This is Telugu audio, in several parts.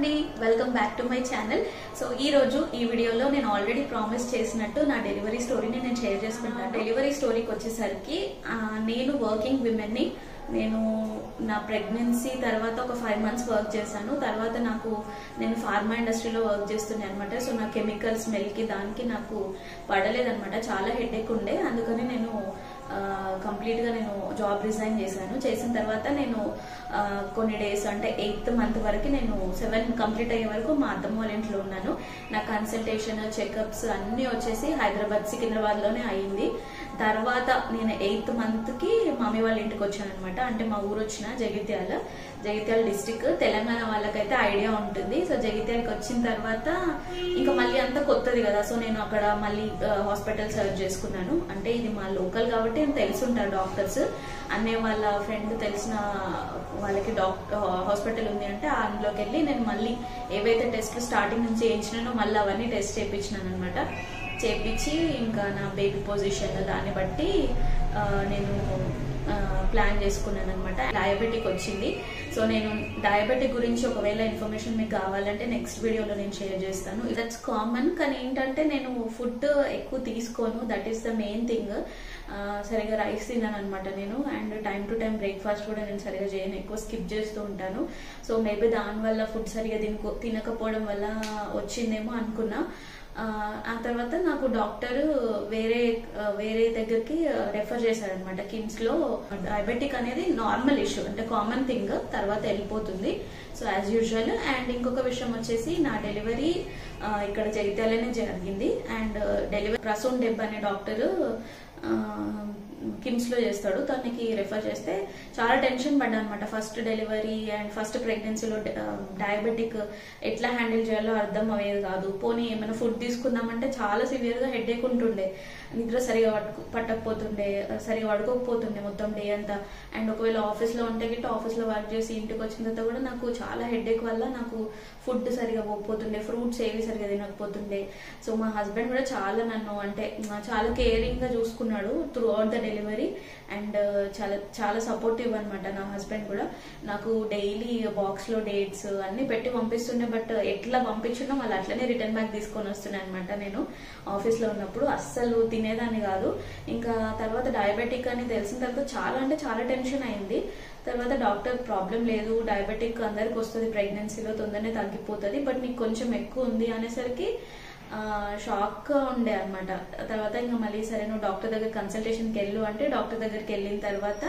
అండి, welcome back to my channel. So ఈ రోజు ఈ వీడియోలో నేను ఆల్రెడీ ప్రామిస్ చేసినట్టు నా డెలివరీ స్టోరీని నేను షేర్ చేసుకుంటాను. డెలివరీ స్టోరీకి వచ్చేసరికి నేను వర్కింగ్ విమెన్ ని. నేను నా ప్రెగ్నెన్సీ తర్వాత ఒక 5 months వర్క్ చేశాను. తర్వాత నేను ఫార్మా ఇండస్ట్రీలో వర్క్ చేస్తున్నాను అనమాట. సో నా కెమికల్ స్మెల్ కి దానికి నాకు పడలేదనమాట. చాలా హెడేక్ ఉండే. అందుకని నేను కంప్లీట్ గా నేను జాబ్ రిజైన్ చేశాను. చేసిన తర్వాత నేను కొన్ని డేస్ అంటే 8th month వరకు నేను 7 కంప్లీట్ అయ్యే వరకు మా అత్తమ్మ వాళ్ళ ఇంట్లో ఉన్నాను. నా కన్సల్టేషన్ చెకప్స్ అన్ని వచ్చేసి హైదరాబాద్ సికింద్రాబాద్ లోనే అయ్యింది. తర్వాత నేను 8th month కి మమ్మీ వాళ్ళ ఇంటికి వచ్చాను అనమాట. అంటే మా ఊరు వచ్చిన జగిత్యాల డిస్టిక్. తెలంగాణ వాళ్ళకైతే ఐడియా ఉంటుంది. సో జగిత్యాలకి వచ్చిన తర్వాత ఇంకా మళ్ళీ అంతా కొత్తది కదా. సో నేను అక్కడ మళ్ళీ హాస్పిటల్ సర్చ్ చేసుకున్నాను. అంటే ఇది మా లోకల్ కాబట్టి తెలుసుంటారు డాక్టర్స్. అన్నయ్య వాళ్ళ ఫ్రెండ్ తెలిసిన వాళ్ళకి హాస్పిటల్ ఉంది అంటే అందులోకి వెళ్ళి నేను మళ్ళీ ఏవైతే టెస్ట్లు స్టార్టింగ్ నుంచి చేయించినానో మళ్ళీ అవన్నీ టెస్ట్ చేయించినాను అనమాట. చేపించి ఇంకా నా బేబీ పొజిషన్ దాన్ని బట్టి నేను ప్లాన్ చేసుకున్నాను అనమాట. డయాబెటిక్ వచ్చింది. సో నేను డయాబెటిక్ గురించి ఒకవేళ ఇన్ఫర్మేషన్ మీకు కావాలంటే నెక్స్ట్ వీడియోలో నేను షేర్ చేస్తాను. That's common. కానీ ఏంటంటే నేను ఫుడ్ ఎక్కువ తీసుకోను. That is the main thing. సరిగా రైస్ తిన్నాను అనమాట నేను. And time to time breakfast కూడా నేను సరిగా చేయను. ఎక్కువ స్కిప్ చేస్తూ ఉంటాను. సో మేబీ దానివల్ల ఫుడ్ సరిగా తినకపోవడం వల్ల వచ్చిందేమో అనుకున్నా. ఆ తర్వాత నాకు డాక్టర్ వేరే దగ్గరికి రెఫర్ చేశారనమాట. కిమ్స్ లో డయాబెటిక్ అనేది నార్మల్ ఇష్యూ, అంటే కామన్ థింగ్, తర్వాత వెళ్ళిపోతుంది. So as usual. అండ్ ఇంకొక విషయం వచ్చేసి నా డెలివరీ ఇక్కడ జగిత్యాలనే జరిగింది. అండ్ డెలివరీ ప్రసూన్ డెబ్ అనే డాక్టర్ కిమ్స్ లో చేస్తాడు. తనకి రెఫర్ చేస్తే చాలా టెన్షన్ పడ్డా అనమాట. ఫస్ట్ డెలివరీ అండ్ ఫస్ట్ ప్రెగ్నెన్సీలో డయాబెటిక్ ఎట్లా హ్యాండిల్ చేయాలో అర్థం అయ్యేది కాదు. పోనీ ఏమైనా ఫుడ్ తీసుకుందామంటే చాలా సివియర్ గా హెడేక్ ఉంటుండే. నిద్ర సరిగా పట్టకపోతుండే, సరిగా పడుకోకపోతుండే మొత్తం డే అంతా. అండ్ ఒకవేళ ఆఫీస్ లో ఉంటే గిట్ట ఆఫీస్ లో వర్క్ చేసి ఇంటికి వచ్చిన తర్వాత కూడా నాకు చాలా హెడేక్ వల్ల నాకు ఫుడ్ సరిగా పోకపోతుండే, ఫ్రూట్స్ ఏవి సరిగా తినకపోతుండే. సో మా హస్బెండ్ కూడా చాలా నన్ను చాలా కేరింగ్ గా చూసుకున్నాడు through out the delivery. And చాలా సపోర్టివ్ అనమాట నా హస్బెండ్ కూడా. నాకు డైలీ బాక్స్ లో డేట్స్ అన్ని పెట్టి పంపిస్తుండే. బట్ ఎట్లా పంపించినా వాళ్ళు అట్లనే రిటర్న్ బ్యాక్ తీసుకొని వస్తున్నాయి అనమాట. నేను ఆఫీస్ లో ఉన్నప్పుడు అస్సలు తినేదాన్ని కాదు. ఇంకా తర్వాత డయాబెటిక్ అని తెలిసిన తర్వాత చాలా టెన్షన్ అయింది. తర్వాత డాక్టర్ ప్రాబ్లం లేదు, డయాబెటిక్ అందరికి వస్తుంది ప్రెగ్నెన్సీలో, తొందరనే తగ్గిపోతుంది, బట్ నీకు కొంచెం ఎక్కువ ఉంది అనేసరికి షాక్ ఉండే అనమాట. తర్వాత ఇంకా మళ్ళీ సరే నువ్వు డాక్టర్ దగ్గర కన్సల్టేషన్కి వెళ్ళు అంటే డాక్టర్ దగ్గరికి వెళ్ళిన తర్వాత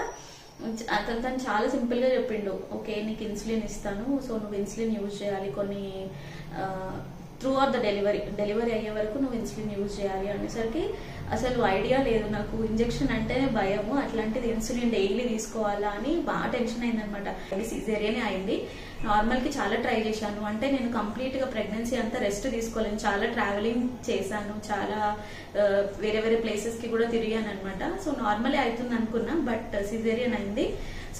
తను చాలా సింపుల్ గా చెప్పిండు. ఓకే, నీకు ఇన్సులిన్ ఇస్తాను, సో నువ్వు ఇన్సులిన్ యూజ్ చేయాలి కొన్ని త్రూ అవుట్ ద డెలివరీ అయ్యే వరకు నువ్వు ఇన్సులిన్ యూజ్ చేయాలి అనేసరికి అసలు ఐడియా లేదు నాకు. ఇంజెక్షన్ అంటేనే భయము, అట్లాంటిది ఇన్సులిన్ డైలీ తీసుకోవాలా అని బాగా టెన్షన్ అయిందనమాట. సిజేరియనే అయింది. నార్మల్ కి చాలా ట్రై చేశాను. అంటే నేను కంప్లీట్ గా ప్రెగ్నెన్సీ అంతా రెస్ట్ తీసుకోలేను. చాలా ట్రావెలింగ్ చేశాను, చాలా వేరే ప్లేసెస్ కి కూడా తిరిగాను అనమాట. సో నార్మలే అవుతుంది అనుకున్నా, బట్ సిజేరియన్ అయింది.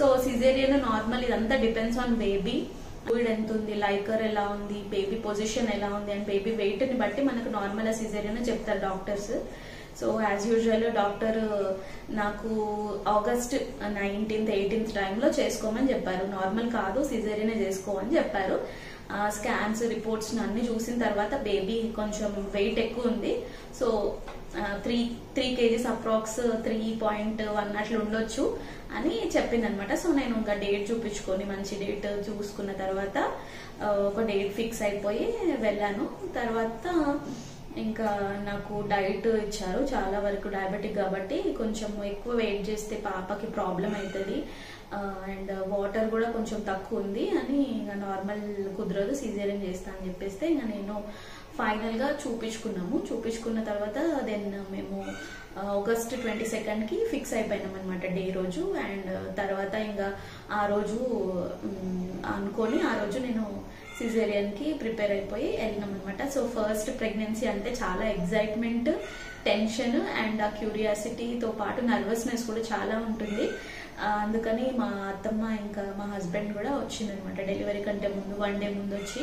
సో సిజేరియన్ నార్మల్ ఇదంతా డిపెండ్స్ ఆన్ బేబీ ఫ్లూయిడ్ ఎంత ఉంది, లైకర్ ఎలా ఉంది, బేబీ పొజిషన్ ఎలా ఉంది అండ్ బేబీ వెయిట్ ని బట్టి మనకు నార్మల్ సిజేరియన్ చెప్తారు doctors. So as usual doctor నాకు ఆగస్ట్ 19th 18th టైంలో చేసుకోమని చెప్పారు. నార్మల్ కాదు, సిజేరియనే చేసుకోమని చెప్పారు. స్కాన్స్ రిపోర్ట్స్ అన్ని చూసిన తర్వాత బేబీ కొంచెం వెయిట్ ఎక్కువ ఉంది. సో 3 kgs అప్రాక్స్ 3.1 అట్లా ఉండొచ్చు అని చెప్పింది అనమాట. సో నేను ఇంకా డేట్ చూపించుకొని మంచి డేట్ చూసుకున్న తర్వాత ఒక డేట్ ఫిక్స్ అయిపోయి వెళ్ళాను. తర్వాత ఇంకా నాకు డైట్ ఇచ్చారు. చాలా వరకు డయాబెటిక్ కాబట్టి కొంచెం ఎక్కువ వెయిట్ చేస్తే పాపకి ప్రాబ్లం అవుతుంది అండ్ వాటర్ కూడా కొంచెం తక్కువ ఉంది అని ఇంకా నార్మల్ కుదరదు, సిజేరియన్ చేస్తా అని చెప్పేస్తే ఇంకా నేను ఫైనల్ గా చూపించుకున్న తర్వాత దెన్ మేము ఆగస్ట్ 22nd కి ఫిక్స్ అయిపోయినాం అనమాట డే రోజు. అండ్ తర్వాత ఇంకా ఆ రోజు అనుకొని ఆ రోజు నేను సిజేరియన్ కి ప్రిపేర్ అయిపోయి వెళ్ళినాం అనమాట. సో ఫస్ట్ ప్రెగ్నెన్సీ అంటే చాలా ఎగ్జైట్మెంట్, టెన్షన్ అండ్ ఆ క్యూరియాసిటీతో పాటు నర్వస్నెస్ కూడా చాలా ఉంటుంది. అందుకని మా అత్తమ్మ ఇంకా మా హస్బెండ్ కూడా వచ్చిందనమాట డెలివరీ కంటే ముందు 1 day ముందు వచ్చి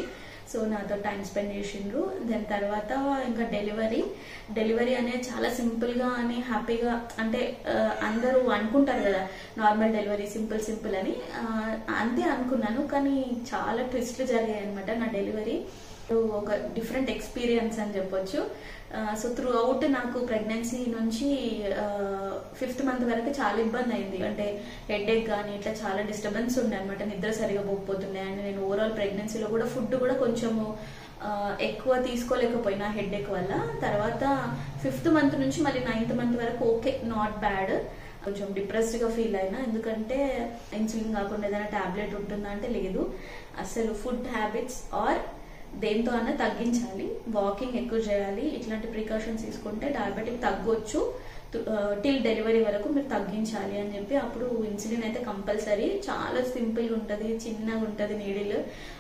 సో నాతో టైం స్పెండ్ చేసిండ్రు. దాని తర్వాత ఇంకా డెలివరీ అనేది చాలా సింపుల్గా అని హ్యాపీగా, అంటే అందరూ అనుకుంటారు కదా నార్మల్ డెలివరీ సింపుల్ అని, అంతే అనుకున్నాను. కానీ చాలా ట్విస్ట్లు జరిగాయి అనమాట నా డెలివరీ. ఒక డిఫరెంట్ ఎక్స్పీరియన్స్ అని చెప్పొచ్చు. సో త్రూ అవుట్ నాకు ప్రెగ్నెన్సీ నుంచి 5th మంత్ వరకు చాలా ఇబ్బంది అయింది. అంటే హెడేక్ కానీ ఇట్లా చాలా డిస్టర్బెన్స్ ఉండే అనమాట, నిద్ర సరిగా పోకపోతుండే. అండ్ నేను ఓవరాల్ ప్రెగ్నెన్సీలో కూడా ఫుడ్ కూడా కొంచెము ఎక్కువ తీసుకోలేకపోయినా హెడేక్ వల్ల. తర్వాత 5th మంత్ నుంచి మళ్ళీ 9th మంత్ వరకు ఓకే, నాట్ బ్యాడ్. కొంచెం డిప్రెస్డ్గా ఫీల్ అయినా, ఎందుకంటే ఇన్సులిన్ కాకుండా ఏదైనా టాబ్లెట్ ఉంటుందా అంటే లేదు. అసలు ఫుడ్ హ్యాబిట్స్ ఆర్ దేంతో అన్నా తగ్గించాలి, వాకింగ్ ఎక్కువ చేయాలి, ఇట్లాంటి ప్రికాషన్స్ తీసుకుంటే డయాబెటిక్ తగ్గొచ్చు, టిల్ డెలివరీ వరకు మీరు తగ్గించాలి అని చెప్పి. అప్పుడు ఇన్సులిన్ అయితే కంపల్సరీ, చాలా సింపుల్గా ఉంటుంది, చిన్నగా ఉంటుంది నీడిల్,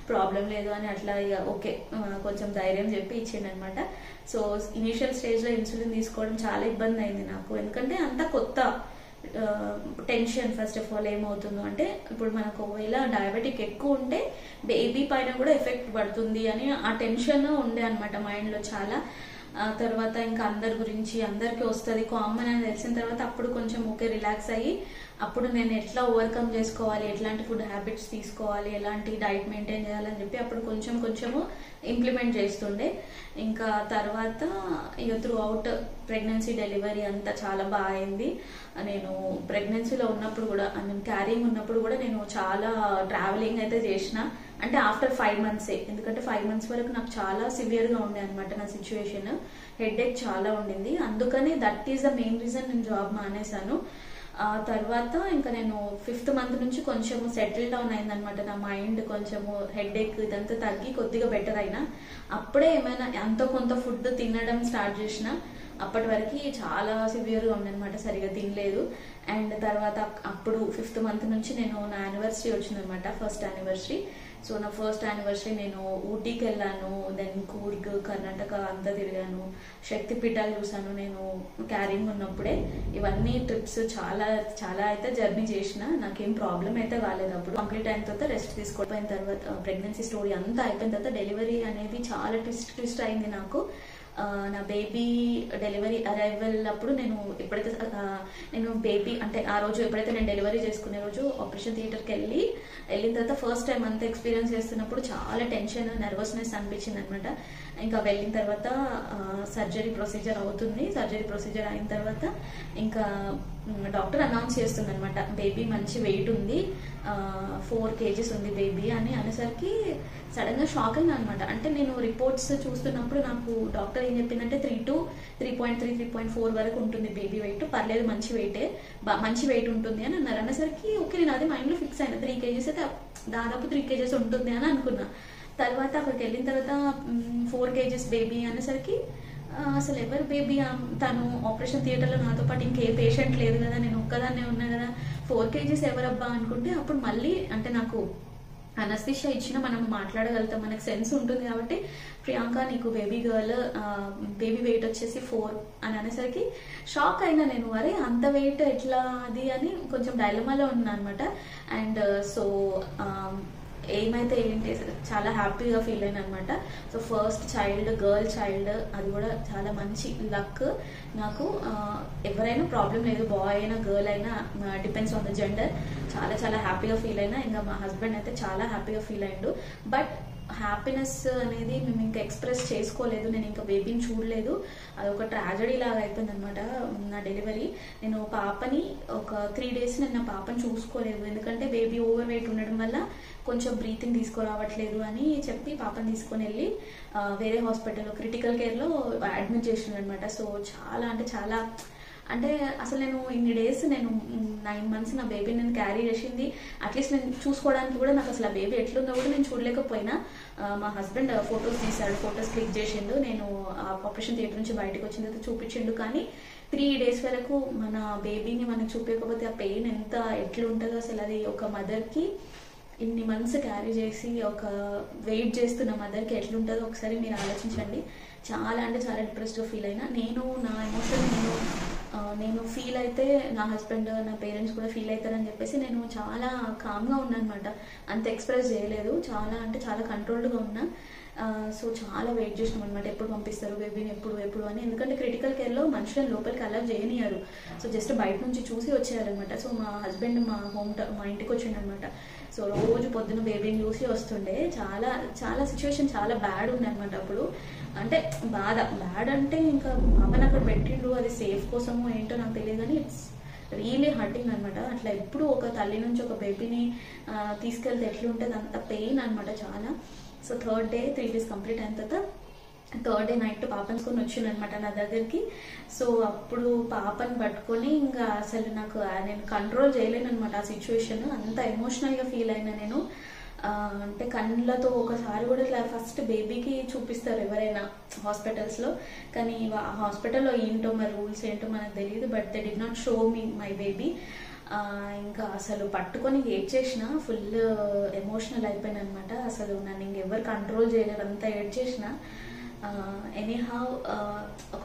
ప్రాబ్లం లేదు అని అట్లా ఇక ఓకే కొంచెం ధైర్యం చెప్పి ఇచ్చిండు అనమాట. సో ఇనీషియల్ స్టేజ్లో ఇన్సులిన్ తీసుకోవడం చాలా ఇబ్బంది అయింది నాకు, ఎందుకంటే అంత కొత్త టెన్షన్. ఫస్ట్ ఆఫ్ ఆల్ ఏమవుతుందో అంటే, ఇప్పుడు మనకు ఒకవేళ డయాబెటిక్ ఎక్కువ ఉంటే బేబీ పైన కూడా ఎఫెక్ట్ పడుతుంది అని ఆ టెన్షన్ ఉండే అనమాట మైండ్లో చాలా. తర్వాత ఇంకా అందరి గురించి అందరికీ వస్తుంది కామన్ అని తెలిసిన తర్వాత అప్పుడు కొంచెం ఓకే రిలాక్స్ అయ్యి, అప్పుడు నేను ఎట్లా ఓవర్కమ్ చేసుకోవాలి, ఎట్లాంటి ఫుడ్ హ్యాబిట్స్ తీసుకోవాలి, ఎలాంటి డైట్ మెయింటైన్ చేయాలని చెప్పి అప్పుడు కొంచెము ఇంప్లిమెంట్ చేస్తుండే. ఇంకా తర్వాత ఇక త్రూ అవుట్ ప్రెగ్నెన్సీ డెలివరీ అంతా చాలా బాగా అయింది. నేను ప్రెగ్నెన్సీలో ఉన్నప్పుడు కూడా, నేను క్యారింగ్ ఉన్నప్పుడు కూడా నేను చాలా ట్రావెలింగ్ అయితే చేసిన. అంటే ఆఫ్టర్ 5 మంత్సే, ఎందుకంటే 5 మంత్స్ వరకు నాకు చాలా సివియర్గా ఉండే అనమాట నా సిచ్యువేషన్, హెడేక్ చాలా ఉండింది. అందుకని that is the main reason నేను జాబ్ మానేశాను. తర్వాత ఇంకా నేను 5th మంత్ నుంచి కొంచెం సెటిల్ డౌన్ అయిందనమాట నా మైండ్, కొంచెము హెడేక్ ఇదంతా తగ్గి కొద్దిగా బెటర్ అయినా. అప్పుడే ఏమైనా ఎంతో కొంత ఫుడ్ తినడం స్టార్ట్ చేసిన. అప్పటి వరకు చాలా సివియర్గా ఉండనమాట, సరిగా తినలేదు. అండ్ తర్వాత అప్పుడు 5th మంత్ నుంచి నేను నా యానివర్సరీ వచ్చిందనమాట, ఫస్ట్ యానివర్సరీ. సో నా ఫస్ట్ యానివర్సరీ నేను ఊటీకి వెళ్ళాను, దెన్ కూర్గ్, కర్ణాటక అంతా తిరిగాను, శక్తిపీఠాలు చూసాను నేను క్యారింగ్ ఉన్నప్పుడే. ఇవన్నీ ట్రిప్స్ చాలా చాలా అయితే జర్నీ చేసిన, నాకేం ప్రాబ్లం అయితే కాలేదు. అప్పుడు కంప్లీట్ అయిన తర్వాత రెస్ట్ తీసుకోపోయిన తర్వాత ప్రెగ్నెన్సీ స్టోరీ అంతా అయిపోయిన తర్వాత డెలివరీ అనేది చాలా ట్విస్ట్ అయింది నాకు. నా బేబీ డెలివరీ అరైవల్ అప్పుడు నేను ఎప్పుడైతే నేను బేబీ అంటే ఆ రోజు ఎప్పుడైతే నేను డెలివరీ చేసుకునే రోజు ఆపరేషన్ థియేటర్కి వెళ్ళిన తర్వాత ఫస్ట్ టైం అంతా ఎక్స్పీరియన్స్ చేస్తున్నప్పుడు చాలా టెన్షన్, నర్వస్నెస్ అనిపించింది అనమాట. ఇంకా వెళ్ళిన తర్వాత సర్జరీ ప్రొసీజర్ అవుతుంది. సర్జరీ ప్రొసీజర్ అయిన తర్వాత ఇంకా డాక్టర్ అనౌన్స్ చేస్తుంది అనమాట, బేబీ మంచి వెయిట్ ఉంది, 4 kgs ఉంది బేబీ అని అనేసరికి సడన్ గా షాక్ అయినా అనమాట. అంటే నేను రిపోర్ట్స్ చూస్తున్నప్పుడు నాకు డాక్టర్ ఏం చెప్పిందంటే 3 to 3.3, 3.4 వరకు ఉంటుంది బేబీ వెయిట్, పర్లేదు మంచి వెయిట్ ఉంటుంది అని అన్నారు. అనేసరికి ఓకే నేను అది మైండ్ లో ఫిక్స్ అయినా 3 kgs అయితే దాదాపు 3 kgs ఉంటుంది అని అనుకున్నా. తర్వాత అక్కడికి వెళ్ళిన తర్వాత 4 kgs బేబీ అనేసరికి అసలు ఎవరు బేబీ, తను ఆపరేషన్ థియేటర్లో నాతో పాటు ఇంకే పేషెంట్ లేదు కదా, నేను ఒక్కదాన్నే ఉన్నా కదా, 4 kgs ఎవరబ్బా అనుకుంటే అప్పుడు మళ్ళీ అంటే నాకు అనస్థిషియా ఇచ్చిన మనం మాట్లాడగలుగుతాం, మనకు సెన్స్ ఉంటుంది కాబట్టి ప్రియాంక నీకు బేబీ వెయిట్ వచ్చేసి 4 అని అనేసరికి షాక్ అయినా నేను, అరే అంత వెయిట్ ఎట్లా అది అని కొంచెం డైలమాలో ఉన్నా అనమాట. అండ్ సో ఏమైతే ఏంటి చాలా హ్యాపీగా ఫీల్ అయినా అనమాట. So first child girl child, అది కూడా చాలా మంచి లక్ నాకు. ఎవరైనా ప్రాబ్లం లేదు, బాయ్ అయినా గర్ల్ అయినా, డిపెండ్స్ ఆన్ ద జెండర్. చాలా చాలా హ్యాపీగా ఫీల్ అయినా. ఇంకా మా హస్బెండ్ అయితే చాలా హ్యాపీగా ఫీల్ అయ్యిండు. బట్ హ్యాపీనెస్ అనేది మేము ఇంకా ఎక్స్ప్రెస్ చేసుకోలేదు, నేను ఇంకా బేబీని చూడలేదు, అదొక ట్రాజడీ లాగా అయిపోయింది అనమాట నా డెలివరీ. నేను పాపని ఒక 3 days నేను నా పాపని చూసుకోలేదు, ఎందుకంటే బేబీ ఓవర్ వెయిట్ ఉండడం వల్ల కొంచెం బ్రీతింగ్ తీసుకురావట్లేదు అని చెప్పి పాపని తీసుకొని వెళ్ళి వేరే హాస్పిటల్లో క్రిటికల్ కేర్లో అడ్మిట్ చేసినాను అనమాట. సో చాలా అంటే చాలా అంటే అసలు నేను ఇన్ని డేస్ నేను 9 months నా బేబీని నేను క్యారీ చేసింది, అట్లీస్ట్ నేను చూసుకోవడానికి కూడా నాకు అసలు ఆ బేబీ ఎట్లుందో కూడా నేను చూడలేకపోయినా. మా హస్బెండ్ ఫొటోస్ తీశాడు, ఫొటోస్ క్లిక్ చేసిండు, నేను ఆపరేషన్ థియేటర్ నుంచి బయటకు వచ్చిన తర్వాత చూపించిండు. కానీ 3 days వరకు మన బేబీని మనకు చూపించకపోతే ఆ పెయిన్ ఎంత ఎట్లుంటుందో అసలు, అది ఒక మదర్కి ఇన్ని మంత్స్ క్యారీ చేసి ఒక వెయిట్ చేస్తున్న మదర్కి ఎట్లుంటుందో ఒకసారి మీరు ఆలోచించండి. చాలా అంటే చాలా డిప్రెస్డ్గా ఫీల్ అయినా. నేను నా ఎమోషన్ నేను నేను ఫీల్ అయితే నా హస్బెండ్ నా పేరెంట్స్ కూడా ఫీల్ అవుతారని చెప్పేసి నేను చాలా కామ్గా ఉన్నా అనమాట. అంత ఎక్స్ప్రెస్ చేయలేదు, చాలా అంటే చాలా కంట్రోల్డ్గా ఉన్నా. సో చాలా వెయిట్ చేసినాం అనమాట, ఎప్పుడు పంపిస్తారు బేబీని, ఎప్పుడు అని. ఎందుకంటే క్రిటికల్ కేర్లో మనుషులను లోపలికి అలా చేయనియారు. సో జస్ట్ బయట నుంచి చూసి వచ్చేయాలన్నమాట. సో మా హస్బెండ్ మా ఇంటికి వచ్చిండనమాట. సో రోజు పొద్దున్న బేబీని చూసి వస్తుండే. చాలా చాలా సిచ్యువేషన్ చాలా బ్యాడ్ ఉంది అనమాట అప్పుడు. అంటే బ్యాడ్ అంటే ఇంకా పాపని అక్కడ పెట్టిండు, అది సేఫ్ కోసమో ఏంటో నాకు తెలియదు, కానీ ఇట్స్ రియలీ హర్టింగ్ అనమాట. అట్లా ఎప్పుడు ఒక తల్లి నుంచి ఒక బేబీని తీసుకెళ్తే ఎట్లుంటుంది, అంత పెయిన్ అనమాట చాలా. So third day 3 days complete అయిన తర్వాత థర్డ్ డే నైట్ పాపని తీసుకొని వచ్చిండు అనమాట నా దగ్గరికి. సో అప్పుడు పాపని పట్టుకొని ఇంకా అసలు నేను కంట్రోల్ చేయలేను అనమాట ఆ సిచ్యువేషన్. అంత ఎమోషనల్గా ఫీల్ అయినా నేను. అంటే కళ్ళతో ఒకసారి కూడా ఇట్లా ఫస్ట్ బేబీకి చూపిస్తారు ఎవరైనా హాస్పిటల్స్లో, కానీ ఆ హాస్పిటల్లో ఏంటో మరి రూల్స్ ఏంటో మనకు తెలియదు. But they did not show me my baby. ఇంకా అసలు పట్టుకొని ఏడ్ చేసిన, ఫుల్ ఎమోషనల్ అయిపోయిన అనమాట. అసలు నన్ను ఇంకెవరు కంట్రోల్ చేయలేరు, అంతా ఏడ్ చేసిన. ఎనీహౌ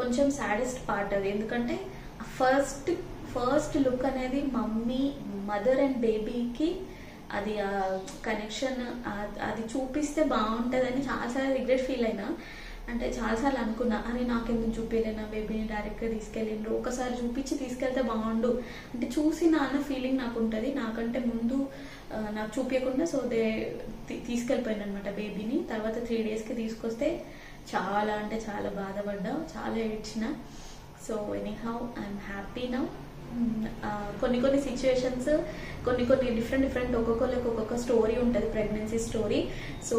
కొంచెం సాడెస్ట్ పార్ట్ అది. ఎందుకంటే ఫస్ట్ లుక్ అనేది మదర్ అండ్ బేబీకి అది కనెక్షన్ అది చూపిస్తే బాగుంటుందని చాలాసార్లు రిగ్రెట్ ఫీల్ అయినా. అంటే చాలాసార్లు అనుకున్నా, అరే నాకెందుకు చూపించలేనా బేబీని, డైరెక్ట్గా తీసుకెళ్ళిండ్రు, ఒకసారి చూపించి తీసుకెళ్తే బాగుండు అంటే చూసిన అన్న ఫీలింగ్ నాకు ఉంటుంది. నాకంటే ముందు నాకు చూపించకుండా సో తీసుకెళ్ళిపోయాను అనమాట బేబీని. తర్వాత 3 daysకి తీసుకొస్తే చాలా అంటే చాలా బాధపడ్డా, చాలా ఏడ్చిన. So anyhow I'm happy now. కొన్ని సిచ్యువేషన్స్ కొన్ని డిఫరెంట్ ఒక్కొక్కరికి ఒక్కొక్క స్టోరీ ఉంటుంది, ప్రెగ్నెన్సీ స్టోరీ. సో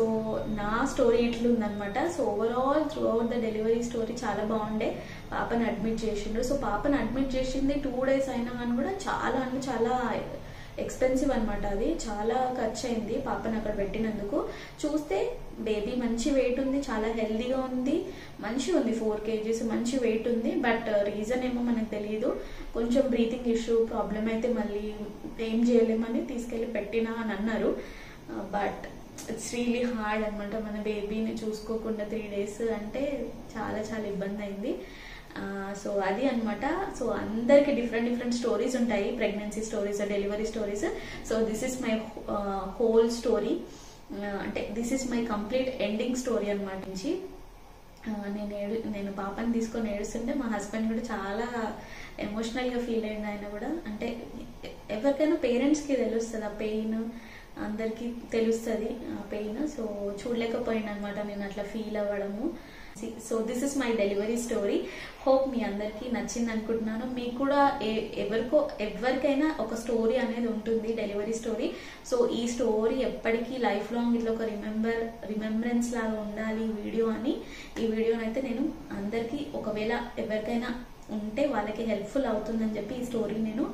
నా స్టోరీ ఇట్లుందనమాట. So overall throughout the delivery story చాలా బాగుండే. పాపని అడ్మిట్ చేసిండ్రు. సో పాపని అడ్మిట్ చేసింది 2 days అయినా కానీ కూడా చాలా అంటే చాలా ఎక్స్పెన్సివ్ అనమాట. అది చాలా ఖర్చు అయింది పాపని అక్కడ పెట్టినందుకు. చూస్తే బేబీ మంచి వెయిట్ ఉంది, చాలా హెల్దీగా ఉంది, మంచిగా ఉంది, 4 kgs మంచి వెయిట్ ఉంది. బట్ రీజన్ ఏమో మనకు తెలియదు, కొంచెం బ్రీతింగ్ ఇష్యూ ప్రాబ్లం అయితే మళ్ళీ ఏం చేయలేమని తీసుకెళ్ళి పెట్టినా అని అన్నారు. బట్ ఇట్స్ రియలీ హార్డ్ అనమాట. మన బేబీని చూసుకోకుండా 3 days అంటే చాలా చాలా ఇబ్బంది అయింది. సో అది అనమాట. సో అందరికి డిఫరెంట్ స్టోరీస్ ఉంటాయి, pregnancy stories, delivery stories. So this is my whole story. అంటే this is my complete ending story అనమాట. నుంచి నేను పాపని తీసుకొని ఏడుస్తుంటే మా హస్బెండ్ కూడా చాలా ఎమోషనల్గా ఫీల్ అయింది. ఆయన కూడా అంటే ఎవరికైనా పేరెంట్స్కి తెలుస్తుంది ఆ పెయిన్, అందరికీ తెలుస్తుంది ఆ పెయిన్. సో చూడలేకపోయింది అనమాట నేను అట్లా ఫీల్ అవ్వడము. So this is my delivery story. Hope మీ అందరికీ నచ్చింది అనుకుంటున్నాను. మీకు కూడా ఎవరికైనా ఒక స్టోరీ అనేది ఉంటుంది, డెలివరీ స్టోరీ. సో ఈ స్టోరీ ఎప్పటికీ లైఫ్ లాంగ్ ఇట్లా ఒక రిమెంబరెన్స్ లాగా ఉండాలి ఈ వీడియో అని. ఈ వీడియోనైతే నేను అందరికీ ఒకవేళ ఎవరికైనా ఉంటే వాళ్ళకి హెల్ప్ఫుల్ అవుతుందని చెప్పి ఈ స్టోరీ నేను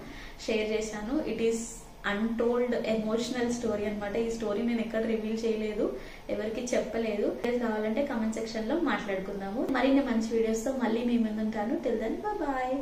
షేర్ చేశాను. It is untold emotional story అనమాట. ఈ స్టోరీ నేను ఎక్కడ రివీల్ చేయలేదు, ఎవరికి చెప్పలేదు. కావాలంటే కామెంట్ సెక్షన్ లో మాట్లాడుకుందాము. మరిన్ని మంచి వీడియోస్ తో మళ్ళీ మీ ముందుంటాను. Till then bye.